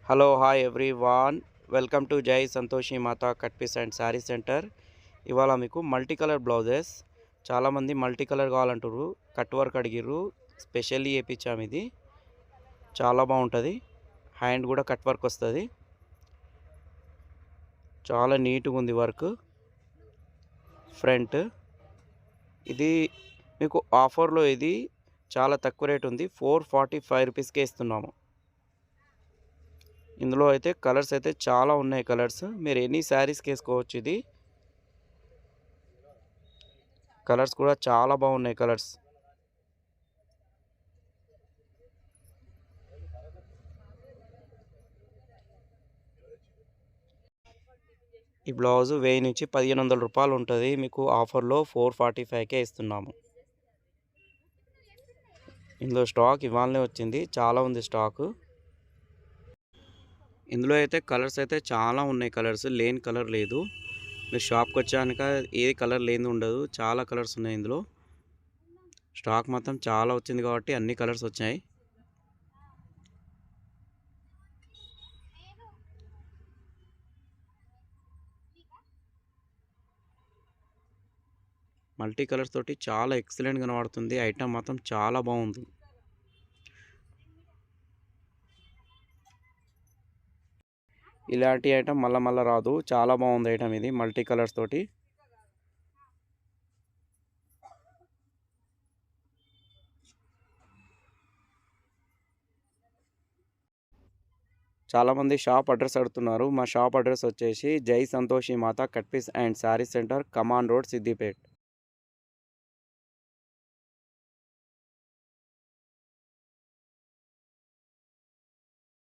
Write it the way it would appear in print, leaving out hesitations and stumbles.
Hello hi everyone, welcome to Jai Santoshi Mata cut piece and sari centre. ఇవాళ మీకు multi colour blouses, చాలామంది multi colour కావాలంటారు. Cut work అడిగిర్రు, specially వేయించాము. ఇది చాలా బాగుంటుంది. హ్యాండ్ కూడా కట్ వర్క్ వస్తుంది. చాలా నీట్గా ఉంది వర్క్. ఫ్రంట్ ఇది మీకు ఆఫర్లో ఇది చాలా తక్కువ రేట్ ఉంది. 445 రూపీస్కే ఇస్తున్నాము. ఇందులో అయితే కలర్స్ అయితే చాలా ఉన్నాయి. కలర్స్ మీరు ఎనీ శారీస్కి వేసుకోవచ్చు. ఇది కలర్స్ కూడా చాలా బాగున్నాయి. కలర్స్ ఈ బ్లౌజు 1000 నుంచి 1500 రూపాయలు ఉంటుంది. మీకు ఆఫర్లో 445కే ఇస్తున్నాము. ఇందులో స్టాక్ ఇవాళనే వచ్చింది, చాలా ఉంది స్టాకు. ఇందులో అయితే కలర్స్ అయితే చాలా ఉన్నాయి. కలర్స్ లేని కలర్ లేదు. మీరు షాప్కి వచ్చాక ఏ కలర్ లేని ఉండదు. చాలా కలర్స్ ఉన్నాయి. ఇందులో స్టాక్ మొత్తం చాలా వచ్చింది కాబట్టి అన్ని కలర్స్ వచ్చాయి. మల్టీ కలర్స్ తోటి చాలా ఎక్సలెంట్ కనబడుతుంది. ఐటమ్ మాత్రం చాలా బాగుంది. ఇలాంటి ఐటమ్ మళ్ళీ రాదు. చాలా బాగుంది ఐటమ్ ఇది మల్టీ కలర్స్ తోటి. చాలామంది షాప్ అడ్రస్ అడుగుతున్నారు. మా షాప్ అడ్రస్ వచ్చేసి Jai Santoshi Mata cut piece and sari centre, Kaman road, Siddipet.